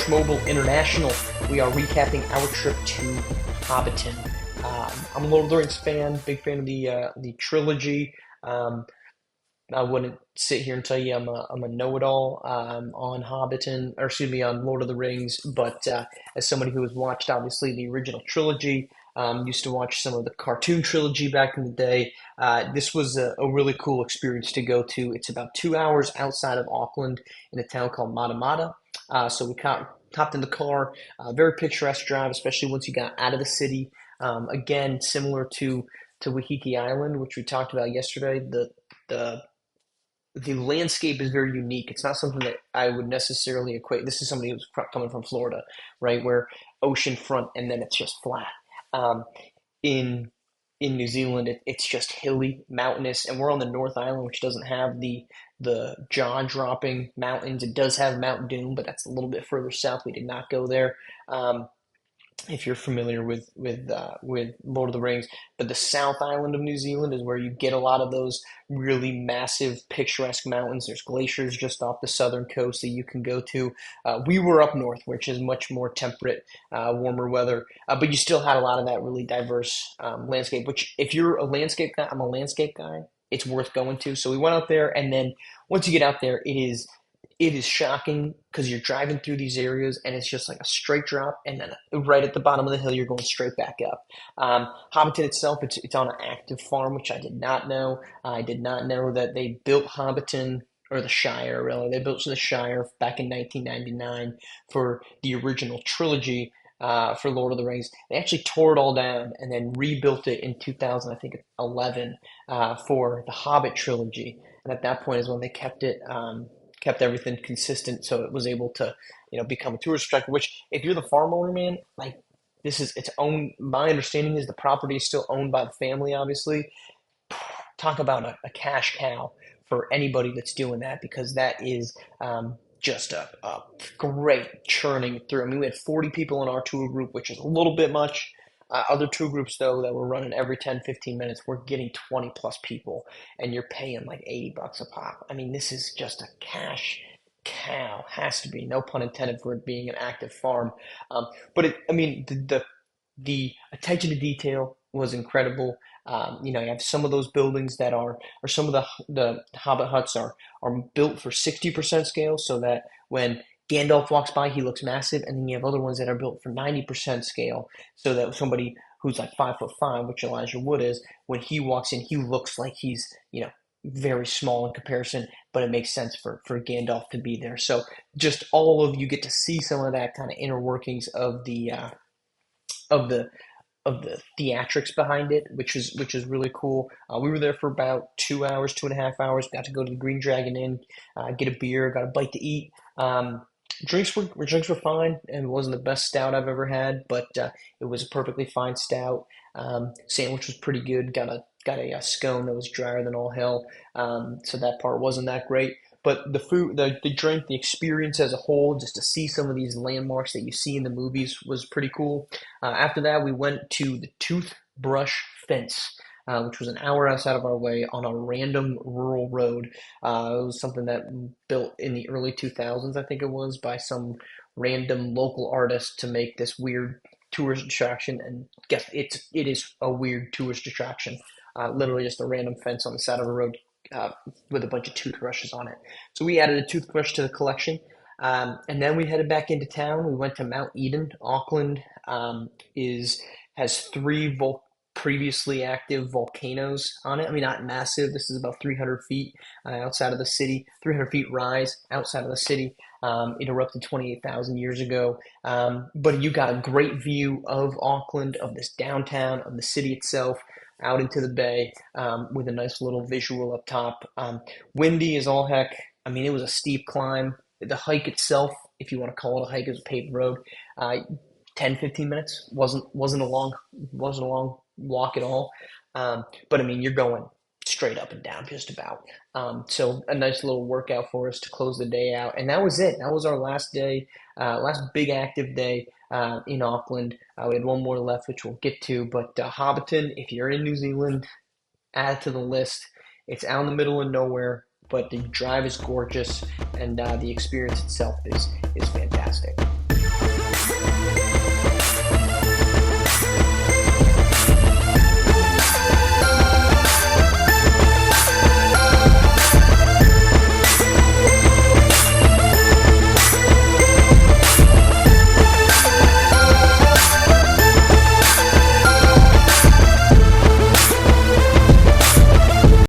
Marsh Mobile International. We are recapping our trip to Hobbiton. I'm a Lord of the Rings fan, big fan of the trilogy. Um, I wouldn't sit here and tell you I'm a know-it-all on Hobbiton, or excuse me, on Lord of the Rings. But as somebody who has watched obviously the original trilogy, used to watch some of the cartoon trilogy back in the day. This was a really cool experience to go to. It's about 2 hours outside of Auckland in a town called Matamata. So we hopped in the car, very picturesque drive, especially once you got out of the city. Again, similar to Wahiki Island, which we talked about yesterday. The the landscape is very unique. It's not something that I would necessarily equate. This is somebody who's coming from Florida, right, where ocean front and then it's just flat. Um, in New Zealand, it's just hilly, mountainous, and we're on the North Island, which doesn't have the jaw-dropping mountains. It does have Mount Doom, but that's a little bit further south. We did not go there. If you're familiar with Lord of the Rings. But the South Island of New Zealand is where you get a lot of those really massive, picturesque mountains. There's glaciers just off the southern coast that you can go to. We were up north, which is much more temperate, warmer weather, but you still had a lot of that really diverse landscape. Which, if you're a landscape guy, I'm a landscape guy. It's worth going to. So we went out there, and then once you get out there, it is shocking because you're driving through these areas and it's just like a straight drop, and then right at the bottom of the hill, you're going straight back up. Hobbiton itself, it's on an active farm, which I did not know. I did not know that they built Hobbiton, or the Shire, really. They built the Shire back in 1999 for the original trilogy. For Lord of the Rings, they actually tore it all down and then rebuilt it in 2000, I think 11, for the Hobbit trilogy. And at that point is when they kept everything consistent, so it was able to, become a tourist attraction. Which, if you're the farm owner, man, like, it's owned. My understanding is the property is still owned by the family. Obviously, talk about a cash cow for anybody that's doing that, because that is just a great churning through. I mean, we had 40 people in our tour group, which is a little bit much. Other tour groups, though, that were running every 10, 15 minutes, we're getting 20 plus people, and you're paying like $80 a pop. I mean, this is just a cash cow. Has to be, no pun intended, for it being an active farm. But I mean, the attention to detail was incredible. You have some of those buildings that or some of the Hobbit huts are built for 60% scale, so that when Gandalf walks by, he looks massive, and then you have other ones that are built for 90% scale, so that somebody who's like 5'5", which Elijah Wood is, when he walks in, he looks like he's very small in comparison, but it makes sense for Gandalf to be there. So just all of you get to see some of that kind of inner workings of of the the theatrics behind it, which is really cool. We were there for about 2 hours, 2.5 hours. Got to go to the Green Dragon Inn, get a beer, got a bite to eat. Drinks were fine, and it wasn't the best stout I've ever had, but it was a perfectly fine stout. Sandwich was pretty good. Got a scone that was drier than all hell. So that part wasn't that great. But the food, the drink, the experience as a whole, just to see some of these landmarks that you see in the movies, was pretty cool. After that, we went to the Toothbrush Fence, which was an hour outside of our way on a random rural road. It was something that built in the early 2000s, I think it was, by some random local artist to make this weird tourist attraction. And guess it is a weird tourist attraction. Literally just a random fence on the side of a road, with a bunch of toothbrushes on it. So we added a toothbrush to the collection. And then we headed back into town. We went to Mount Eden. Auckland has three previously active volcanoes on it. I mean, not massive. This is about 300 feet outside of the city, 300 feet rise outside of the city. It erupted 28,000 years ago. But you got a great view of Auckland, of this downtown, of the city itself, out into the bay, with a nice little visual up top. Windy as all heck. I mean, it was a steep climb. The hike itself, if you want to call it a hike, is a paved road. 10, 15 minutes wasn't a long walk at all. But I mean, you're going straight up and down just about. So a nice little workout for us to close the day out. And that was it. That was our last day, last big active day in Auckland. We had one more left, which we'll get to. But Hobbiton, if you're in New Zealand, add it to the list. It's out in the middle of nowhere, but the drive is gorgeous, and the experience itself is fantastic.